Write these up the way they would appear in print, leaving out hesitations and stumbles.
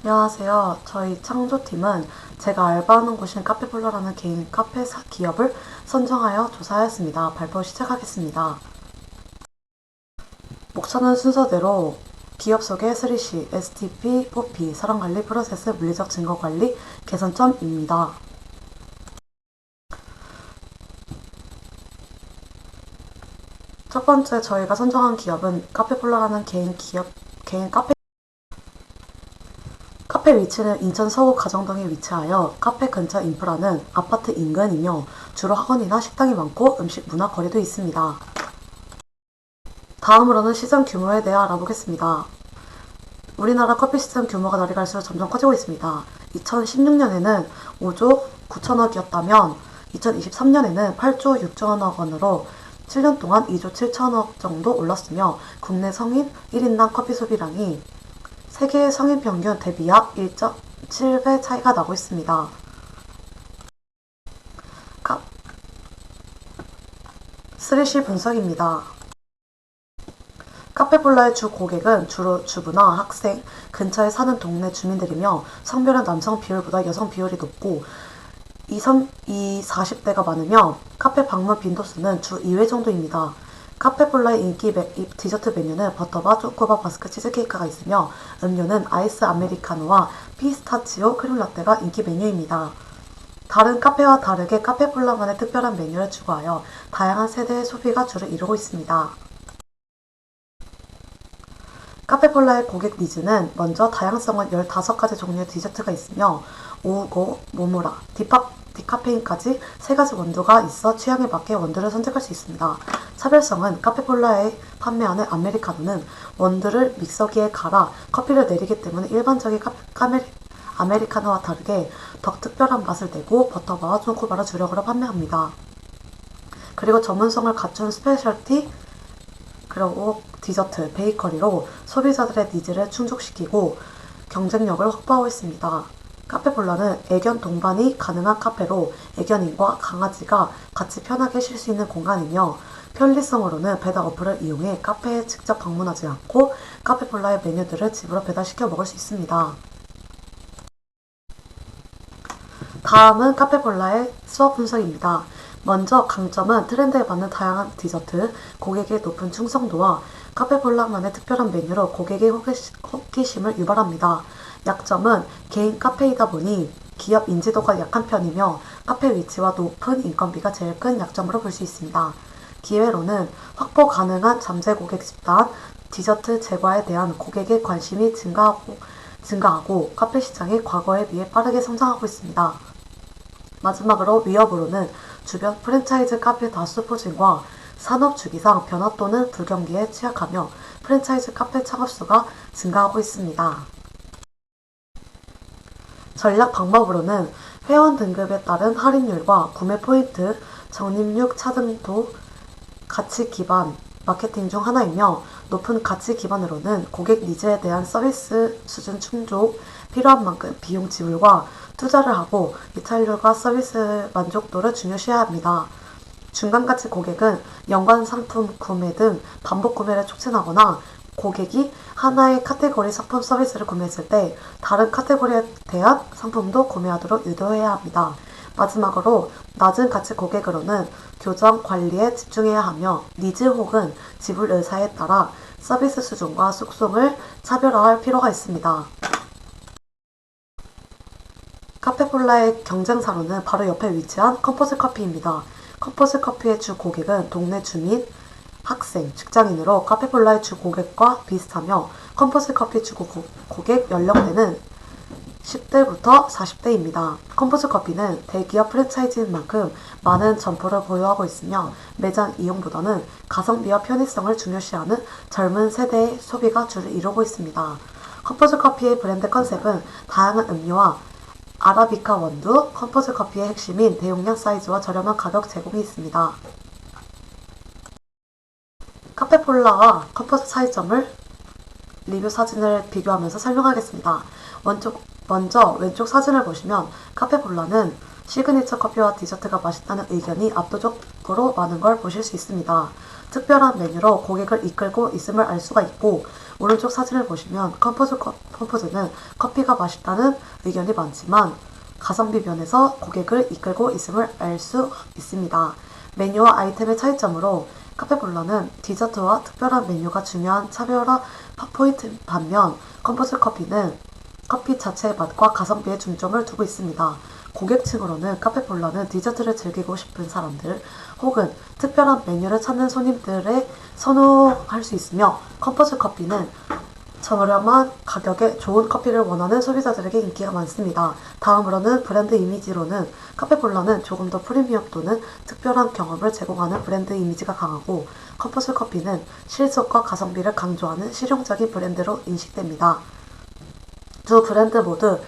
안녕하세요. 저희 창조팀은 제가 알바하는 곳인 카페폴라라는 개인 카페 기업을 선정하여 조사하였습니다. 발표 시작하겠습니다. 목차는 순서대로 기업 소개 3C, STP, 포피, 사람관리 프로세스, 물리적 증거관리, 개선점입니다. 첫 번째 저희가 선정한 기업은 카페폴라라는 개인 카페 위치는 인천 서구 가정동에 위치하여 카페 근처 인프라는 아파트 인근이며 주로 학원이나 식당이 많고 음식 문화 거리도 있습니다. 다음으로는 시장 규모에 대해 알아보겠습니다. 우리나라 커피 시장 규모가 날이 갈수록 점점 커지고 있습니다. 2016년에는 5조 9천억이었다면 2023년에는 8조 6천억 원으로 7년 동안 2조 7천억 정도 올랐으며 국내 성인 1인당 커피 소비량이 세계 성인 평균 대비 약 1.7배 차이가 나고 있습니다. 3C 분석입니다. 카페폴라의 주 고객은 주로 주부나 학생, 근처에 사는 동네 주민들이며 성별은 남성 비율보다 여성 비율이 높고 40대가 많으며 카페 방문 빈도수는 주 2회 정도입니다. 카페폴라의 인기 디저트 메뉴는 버터바, 초코바, 바스크 치즈케이크가 있으며 음료는 아이스 아메리카노와 피스타치오 크림라떼가 인기 메뉴입니다. 다른 카페와 다르게 카페폴라만의 특별한 메뉴를 추구하여 다양한 세대의 소비가 주를 이루고 있습니다. 카페폴라의 고객 니즈는 먼저 다양성은 15가지 종류의 디저트가 있으며 오우고, 모모라, 디카페인까지 3가지 원두가 있어 취향에 맞게 원두를 선택할 수 있습니다. 차별성은 카페폴라에 판매하는 아메리카노는 원두를 믹서기에 갈아 커피를 내리기 때문에 일반적인 아메리카노와 다르게 더 특별한 맛을 내고 버터바와 초코바를 주력으로 판매합니다. 그리고 전문성을 갖춘 스페셜티 그리고 디저트, 베이커리로 소비자들의 니즈를 충족시키고 경쟁력을 확보하고 있습니다. 카페폴라는 애견 동반이 가능한 카페로 애견인과 강아지가 같이 편하게 쉴 수 있는 공간이며 편리성으로는 배달 어플을 이용해 카페에 직접 방문하지 않고 카페폴라의 메뉴들을 집으로 배달시켜 먹을 수 있습니다. 다음은 카페폴라의 수업 분석입니다. 먼저 강점은 트렌드에 맞는 다양한 디저트, 고객의 높은 충성도와 카페폴라만의 특별한 메뉴로 고객의 호기심을 유발합니다. 약점은 개인 카페이다 보니 기업 인지도가 약한 편이며 카페 위치와 높은 인건비가 제일 큰 약점으로 볼 수 있습니다. 기회로는 확보 가능한 잠재 고객 집단, 디저트 제과에 대한 고객의 관심이 증가하고 카페 시장이 과거에 비해 빠르게 성장하고 있습니다. 마지막으로 위협으로는 주변 프랜차이즈 카페 다수 포진과 산업 주기상 변화 또는 불경기에 취약하며 프랜차이즈 카페 창업수가 증가하고 있습니다. 전략 방법으로는 회원 등급에 따른 할인율과 구매 포인트, 적립률 차등도 가치 기반 마케팅 중 하나이며 높은 가치 기반으로는 고객 니즈에 대한 서비스 수준 충족, 필요한 만큼 비용 지불과 투자를 하고 이탈률과 서비스 만족도를 중요시해야 합니다. 중간가치 고객은 연관 상품 구매 등 반복 구매를 촉진하거나 고객이 하나의 카테고리 상품 서비스를 구매했을 때 다른 카테고리에 대한 상품도 구매하도록 유도해야 합니다. 마지막으로 낮은 가치 고객으로는 교정 관리에 집중해야 하며 니즈 혹은 지불 의사에 따라 서비스 수준과 숙성을 차별화할 필요가 있습니다. 카페폴라의 경쟁사로는 바로 옆에 위치한 컴포즈 커피입니다. 컴포즈 커피의 주 고객은 동네 주민, 학생, 직장인으로 카페폴라의 주 고객과 비슷하며 컴포즈 커피 주 고객 연령대는 10대부터 40대입니다. 컴포즈 커피는 대기업 프랜차이즈인 만큼 많은 점포를 보유하고 있으며 매장 이용보다는 가성비와 편의성을 중요시하는 젊은 세대의 소비가 주를 이루고 있습니다. 컴포즈 커피의 브랜드 컨셉은 다양한 음료와 아라비카 원두, 컴포즈 커피의 핵심인 대용량 사이즈와 저렴한 가격 제공이 있습니다. 카페폴라와 컴포즈 차이점을 리뷰 사진을 비교하면서 설명하겠습니다. 먼저 왼쪽 사진을 보시면 카페폴라는 시그니처 커피와 디저트가 맛있다는 의견이 압도적으로 많은 걸 보실 수 있습니다. 특별한 메뉴로 고객을 이끌고 있음을 알 수가 있고, 오른쪽 사진을 보시면 컴포즈는 커피가 맛있다는 의견이 많지만 가성비 면에서 고객을 이끌고 있음을 알 수 있습니다. 메뉴와 아이템의 차이점으로 카페볼라는 디저트와 특별한 메뉴가 중요한 차별화 포인트 반면 컴포즈 커피는 커피 자체의 맛과 가성비에 중점을 두고 있습니다. 고객층으로는 카페볼라는 디저트를 즐기고 싶은 사람들 혹은 특별한 메뉴를 찾는 손님들에 선호할 수 있으며, 컴포즈 커피는 저렴한 가격에 좋은 커피를 원하는 소비자들에게 인기가 많습니다. 다음으로는 브랜드 이미지로는 카페볼라는 조금 더 프리미엄 또는 특별한 경험을 제공하는 브랜드 이미지가 강하고, 컴포즈 커피는 실속과 가성비를 강조하는 실용적인 브랜드로 인식됩니다. 두 브랜드 모두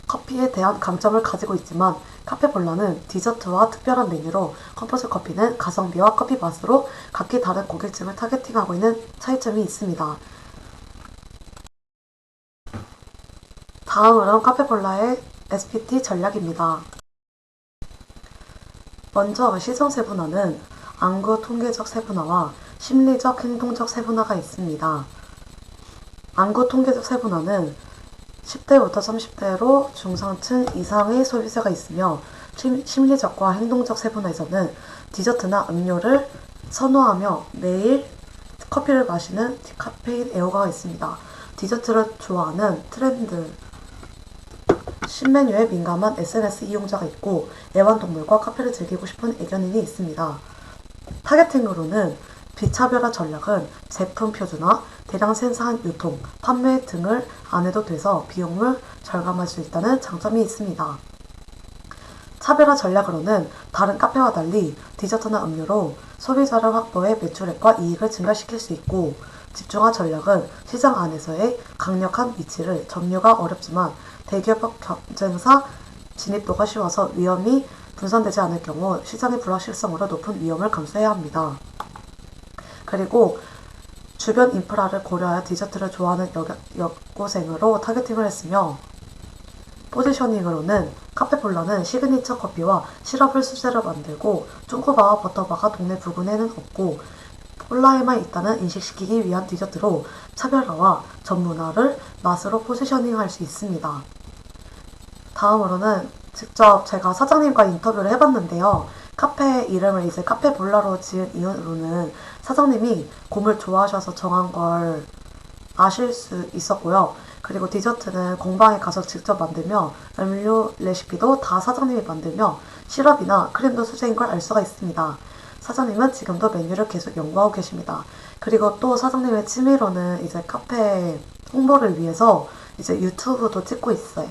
커피에 대한 강점을 가지고 있지만 카페볼라는 디저트와 특별한 메뉴로, 컴포즈 커피는 가성비와 커피 맛으로 각기 다른 고객층을 타겟팅하고 있는 차이점이 있습니다. 다음으로는 카페볼라의 SPT 전략입니다. 먼저 시장 세분화는 안구 통계적 세분화와 심리적 행동적 세분화가 있습니다. 안구 통계적 세분화는 10대부터 30대로 중상층 이상의 소비자가 있으며, 심리적과 행동적 세분화에서는 디저트나 음료를 선호하며 매일 커피를 마시는 디카페인 애호가가 있습니다. 디저트를 좋아하는 트렌드, 신메뉴에 민감한 SNS 이용자가 있고, 애완동물과 카페를 즐기고 싶은 애견인이 있습니다. 타겟팅으로는 비차별화 전략은 제품 표준화, 대량 생산, 유통, 판매 등을 안 해도 돼서 비용을 절감할 수 있다는 장점이 있습니다. 차별화 전략으로는 다른 카페와 달리 디저트나 음료로 소비자를 확보해 매출액과 이익을 증가시킬 수 있고, 집중화 전략은 시장 안에서의 강력한 위치를 점유가 어렵지만 대기업 경쟁사 진입도가 쉬워서 위험이 분산되지 않을 경우 시장의 불확실성으로 높은 위험을 감수해야 합니다. 그리고 주변 인프라를 고려하여 디저트를 좋아하는 여고생으로 타겟팅을 했으며, 포지셔닝으로는 카페볼라는 시그니처 커피와 시럽을 수제로 만들고 쫑코바와 버터바가 동네 부근에는 없고 폴라에만 있다는 인식시키기 위한 디저트로 차별화와 전문화를 맛으로 포지셔닝할 수 있습니다. 다음으로는 직접 제가 사장님과 인터뷰를 해봤는데요. 카페 이름을 이제 카페볼라로 지은 이유로는 사장님이 곰을 좋아하셔서 정한 걸 아실 수 있었고요. 그리고 디저트는 공방에 가서 직접 만들며 음료 레시피도 다 사장님이 만들며 시럽이나 크림도 수제인 걸 알 수가 있습니다. 사장님은 지금도 메뉴를 계속 연구하고 계십니다. 그리고 또 사장님의 취미로는 이제 카페 홍보를 위해서 이제 유튜브도 찍고 있어요.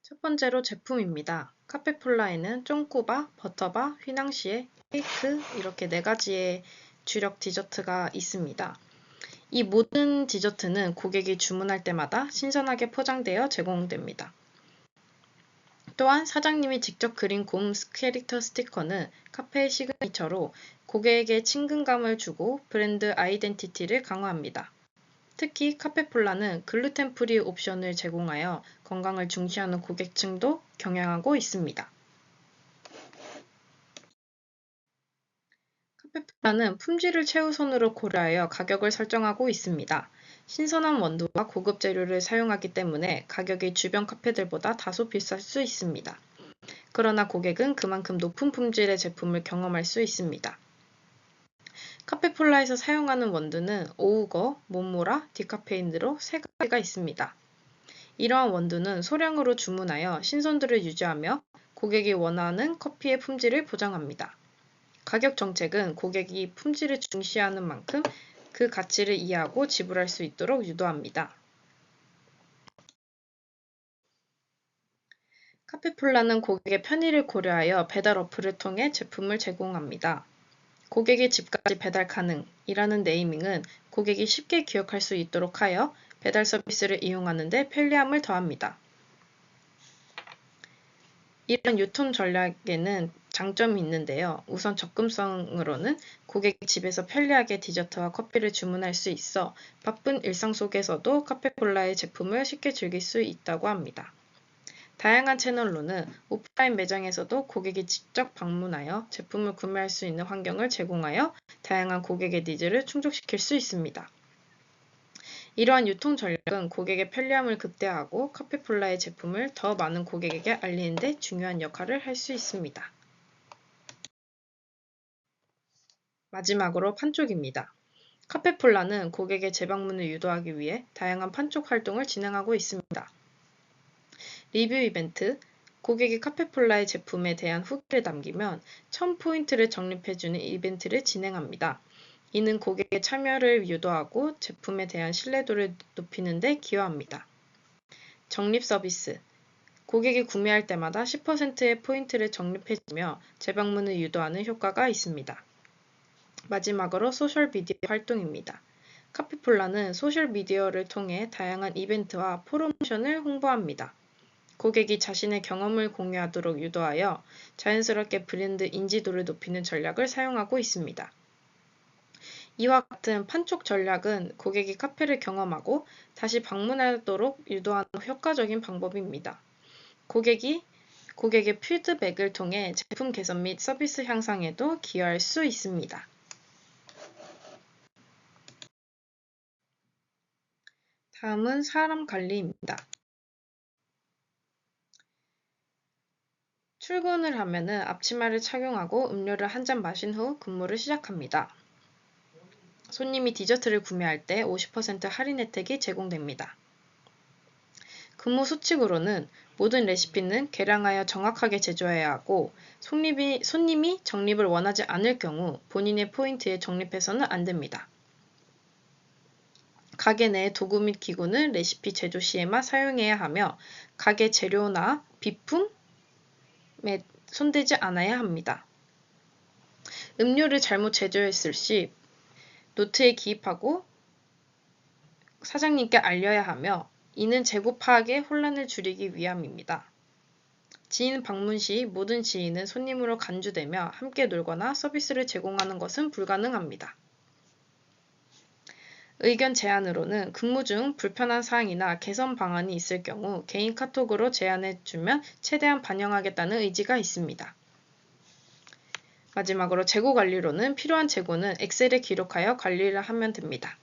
첫 번째로 제품입니다. 카페폴라에는 쫑꾸바, 버터바, 휘낭시에, 케이크 이렇게 4가지의 주력 디저트가 있습니다. 이 모든 디저트는 고객이 주문할 때마다 신선하게 포장되어 제공됩니다. 또한 사장님이 직접 그린 곰 캐릭터 스티커는 카페의 시그니처로 고객에게 친근감을 주고 브랜드 아이덴티티를 강화합니다. 특히 카페폴라는 글루텐 프리 옵션을 제공하여 건강을 중시하는 고객층도 경향하고 있습니다. 카페폴라는 품질을 최우선으로 고려하여 가격을 설정하고 있습니다. 신선한 원두와 고급 재료를 사용하기 때문에 가격이 주변 카페들보다 다소 비쌀 수 있습니다. 그러나 고객은 그만큼 높은 품질의 제품을 경험할 수 있습니다. 카페폴라에서 사용하는 원두는 오우거, 모모라, 디카페인으로 3가지가 있습니다. 이러한 원두는 소량으로 주문하여 신선도를 유지하며 고객이 원하는 커피의 품질을 보장합니다. 가격 정책은 고객이 품질을 중시하는 만큼 그 가치를 이해하고 지불할 수 있도록 유도합니다. 카페폴라는 고객의 편의를 고려하여 배달 어플을 통해 제품을 제공합니다. 고객의 집까지 배달 가능이라는 네이밍은 고객이 쉽게 기억할 수 있도록 하여 배달 서비스를 이용하는 데 편리함을 더합니다. 이런 유통 전략에는 장점이 있는데요. 우선 접근성으로는 고객이 집에서 편리하게 디저트와 커피를 주문할 수 있어 바쁜 일상 속에서도 카페콜라의 제품을 쉽게 즐길 수 있다고 합니다. 다양한 채널로는 오프라인 매장에서도 고객이 직접 방문하여 제품을 구매할 수 있는 환경을 제공하여 다양한 고객의 니즈를 충족시킬 수 있습니다. 이러한 유통 전략은 고객의 편리함을 극대화하고 카페콜라의 제품을 더 많은 고객에게 알리는 데 중요한 역할을 할 수 있습니다. 마지막으로 판촉입니다. 카페콜라는 고객의 재방문을 유도하기 위해 다양한 판촉 활동을 진행하고 있습니다. 리뷰 이벤트, 고객이 카페콜라의 제품에 대한 후기를 남기면 1000포인트를 적립해주는 이벤트를 진행합니다. 이는 고객의 참여를 유도하고 제품에 대한 신뢰도를 높이는 데 기여합니다. 적립 서비스, 고객이 구매할 때마다 10%의 포인트를 적립해주며 재방문을 유도하는 효과가 있습니다. 마지막으로 소셜미디어 활동입니다. 카페콜라는 소셜미디어를 통해 다양한 이벤트와 프로모션을 홍보합니다. 고객이 자신의 경험을 공유하도록 유도하여 자연스럽게 브랜드 인지도를 높이는 전략을 사용하고 있습니다. 이와 같은 판촉 전략은 고객이 카페를 경험하고 다시 방문하도록 유도하는 효과적인 방법입니다. 고객의 피드백을 통해 제품 개선 및 서비스 향상에도 기여할 수 있습니다. 다음은 사람 관리입니다. 출근을 하면은 앞치마를 착용하고 음료를 한 잔 마신 후 근무를 시작합니다. 손님이 디저트를 구매할 때 50% 할인 혜택이 제공됩니다. 근무 수칙으로는 모든 레시피는 계량하여 정확하게 제조해야 하고 손님이 적립을 원하지 않을 경우 본인의 포인트에 적립해서는 안 됩니다. 가게 내 도구 및 기구는 레시피 제조 시에만 사용해야 하며 가게 재료나 비품에 손대지 않아야 합니다. 음료를 잘못 제조했을 시 노트에 기입하고 사장님께 알려야 하며 이는 재고 파악에 혼란을 줄이기 위함입니다. 지인 방문 시 모든 지인은 손님으로 간주되며 함께 놀거나 서비스를 제공하는 것은 불가능합니다. 의견 제안으로는 근무 중 불편한 사항이나 개선 방안이 있을 경우 개인 카톡으로 제안해 주면 최대한 반영하겠다는 의지가 있습니다. 마지막으로 재고 관리로는 필요한 재고는 엑셀에 기록하여 관리를 하면 됩니다.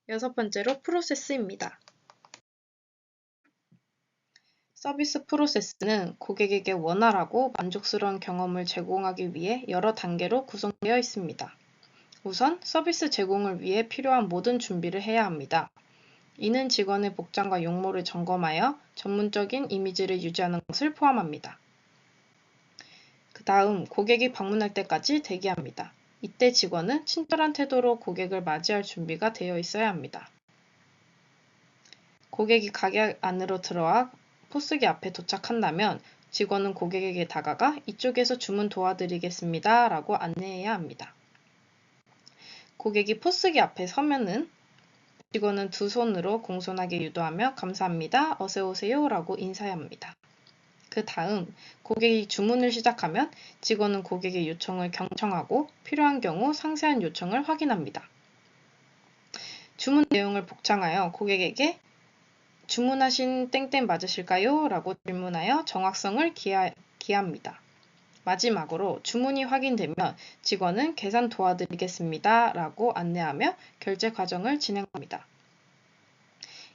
여섯 번째로 프로세스입니다. 서비스 프로세스는 고객에게 원활하고 만족스러운 경험을 제공하기 위해 여러 단계로 구성되어 있습니다. 우선 서비스 제공을 위해 필요한 모든 준비를 해야 합니다. 이는 직원의 복장과 용모를 점검하여 전문적인 이미지를 유지하는 것을 포함합니다. 그 다음 고객이 방문할 때까지 대기합니다. 이때 직원은 친절한 태도로 고객을 맞이할 준비가 되어 있어야 합니다. 고객이 가게 안으로 들어와 포스기 앞에 도착한다면 직원은 고객에게 다가가 이쪽에서 주문 도와드리겠습니다 라고 안내해야 합니다. 고객이 포스기 앞에 서면은 직원은 두 손으로 공손하게 유도하며 감사합니다, 어서오세요 라고 인사해야 합니다. 그 다음 고객이 주문을 시작하면 직원은 고객의 요청을 경청하고 필요한 경우 상세한 요청을 확인합니다. 주문 내용을 복창하여 고객에게 주문하신 땡땡 맞으실까요? 라고 질문하여 정확성을 기합니다. 마지막으로 주문이 확인되면 직원은 계산 도와드리겠습니다 라고 안내하며 결제 과정을 진행합니다.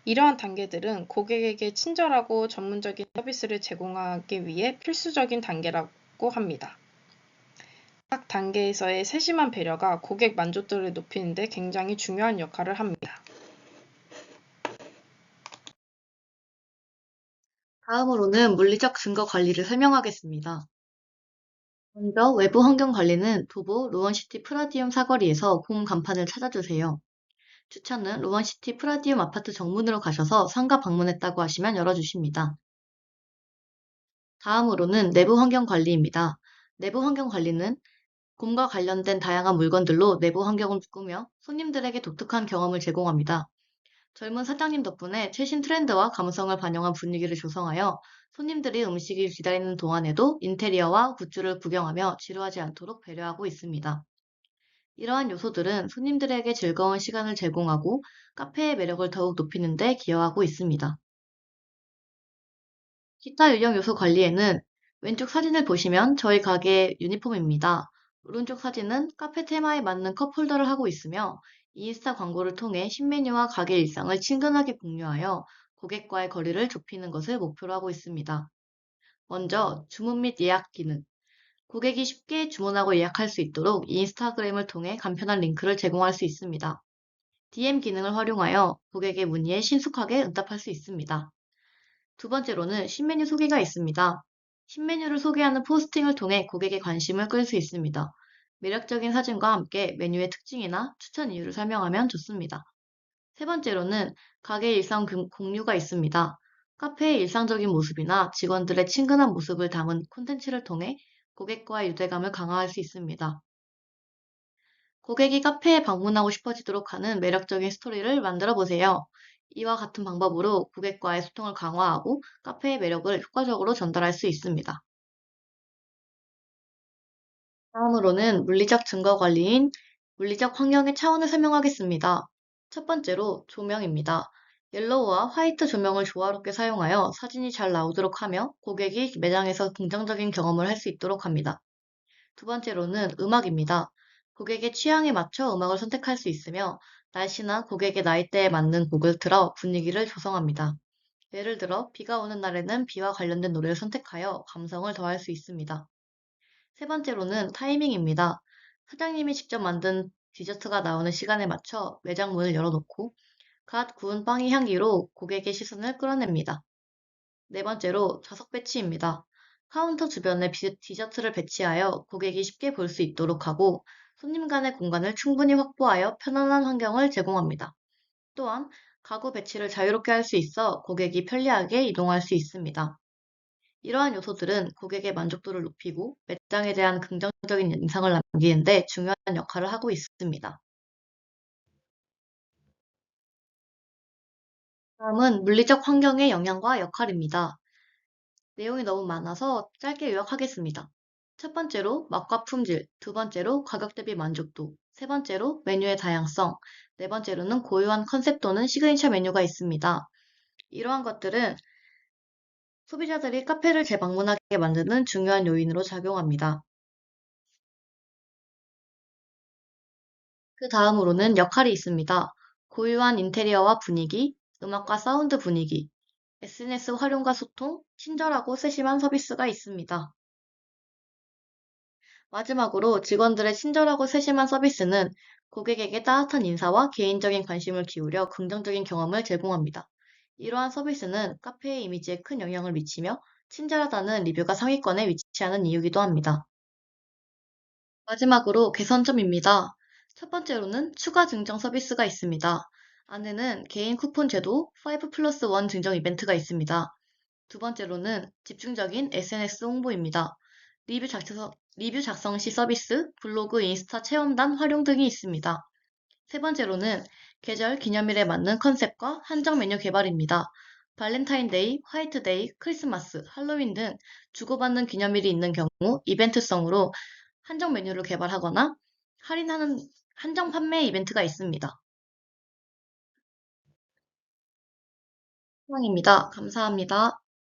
이러한 단계들은 고객에게 친절하고 전문적인 서비스를 제공하기 위해 필수적인 단계라고 합니다. 각 단계에서의 세심한 배려가 고객 만족도를 높이는 데 굉장히 중요한 역할을 합니다. 다음으로는 물리적 증거 관리를 설명하겠습니다. 먼저 외부 환경 관리는 도보 로원시티 프라디움 사거리에서 홈 간판을 찾아주세요. 주차는 로원시티 프라디움 아파트 정문으로 가셔서 상가 방문했다고 하시면 열어주십니다. 다음으로는 내부 환경 관리입니다. 내부 환경 관리는 곰과 관련된 다양한 물건들로 내부 환경을 꾸며 손님들에게 독특한 경험을 제공합니다. 젊은 사장님 덕분에 최신 트렌드와 감성을 반영한 분위기를 조성하여 손님들이 음식을 기다리는 동안에도 인테리어와 굿즈를 구경하며 지루하지 않도록 배려하고 있습니다. 이러한 요소들은 손님들에게 즐거운 시간을 제공하고 카페의 매력을 더욱 높이는 데 기여하고 있습니다. 기타 유형 요소 관리에는 왼쪽 사진을 보시면 저희 가게의 유니폼입니다. 오른쪽 사진은 카페 테마에 맞는 컵홀더를 하고 있으며 인스타 광고를 통해 신메뉴와 가게 일상을 친근하게 공유하여 고객과의 거리를 좁히는 것을 목표로 하고 있습니다. 먼저 주문 및 예약 기능. 고객이 쉽게 주문하고 예약할 수 있도록 인스타그램을 통해 간편한 링크를 제공할 수 있습니다. DM 기능을 활용하여 고객의 문의에 신속하게 응답할 수 있습니다. 두 번째로는 신메뉴 소개가 있습니다. 신메뉴를 소개하는 포스팅을 통해 고객의 관심을 끌 수 있습니다. 매력적인 사진과 함께 메뉴의 특징이나 추천 이유를 설명하면 좋습니다. 세 번째로는 가게 일상 공유가 있습니다. 카페의 일상적인 모습이나 직원들의 친근한 모습을 담은 콘텐츠를 통해 고객과의 유대감을 강화할 수 있습니다. 고객이 카페에 방문하고 싶어지도록 하는 매력적인 스토리를 만들어 보세요. 이와 같은 방법으로 고객과의 소통을 강화하고 카페의 매력을 효과적으로 전달할 수 있습니다. 다음으로는 물리적 증거 관리인 물리적 환경의 차원을 설명하겠습니다. 첫 번째로 조명입니다. 옐로우와 화이트 조명을 조화롭게 사용하여 사진이 잘 나오도록 하며 고객이 매장에서 긍정적인 경험을 할 수 있도록 합니다. 두 번째로는 음악입니다. 고객의 취향에 맞춰 음악을 선택할 수 있으며 날씨나 고객의 나이대에 맞는 곡을 틀어 분위기를 조성합니다. 예를 들어 비가 오는 날에는 비와 관련된 노래를 선택하여 감성을 더할 수 있습니다. 세 번째로는 타이밍입니다. 사장님이 직접 만든 디저트가 나오는 시간에 맞춰 매장 문을 열어놓고 갓 구운 빵의 향기로 고객의 시선을 끌어냅니다. 네 번째로 좌석 배치입니다. 카운터 주변에 디저트를 배치하여 고객이 쉽게 볼 수 있도록 하고 손님 간의 공간을 충분히 확보하여 편안한 환경을 제공합니다. 또한 가구 배치를 자유롭게 할 수 있어 고객이 편리하게 이동할 수 있습니다. 이러한 요소들은 고객의 만족도를 높이고 매장에 대한 긍정적인 인상을 남기는 데 중요한 역할을 하고 있습니다. 다음은 물리적 환경의 영향과 역할입니다. 내용이 너무 많아서 짧게 요약하겠습니다. 첫 번째로 맛과 품질, 두 번째로 가격 대비 만족도, 세 번째로 메뉴의 다양성, 네 번째로는 고유한 컨셉 또는 시그니처 메뉴가 있습니다. 이러한 것들은 소비자들이 카페를 재방문하게 만드는 중요한 요인으로 작용합니다. 그 다음으로는 역할이 있습니다. 고유한 인테리어와 분위기, 음악과 사운드 분위기, SNS 활용과 소통, 친절하고 세심한 서비스가 있습니다. 마지막으로 직원들의 친절하고 세심한 서비스는 고객에게 따뜻한 인사와 개인적인 관심을 기울여 긍정적인 경험을 제공합니다. 이러한 서비스는 카페의 이미지에 큰 영향을 미치며 친절하다는 리뷰가 상위권에 위치하는 이유이기도 합니다. 마지막으로 개선점입니다. 첫 번째로는 추가 증정 서비스가 있습니다. 안에는 개인 쿠폰 제도 5 플러스 1 증정 이벤트가 있습니다. 두 번째로는 집중적인 SNS 홍보입니다. 리뷰 작성 시 서비스, 블로그, 인스타 체험단 활용 등이 있습니다. 세 번째로는 계절 기념일에 맞는 컨셉과 한정 메뉴 개발입니다. 발렌타인데이, 화이트데이, 크리스마스, 할로윈 등 주고받는 기념일이 있는 경우 이벤트성으로 한정 메뉴를 개발하거나 할인하는 한정 판매 이벤트가 있습니다. 이상입니다. 감사합니다.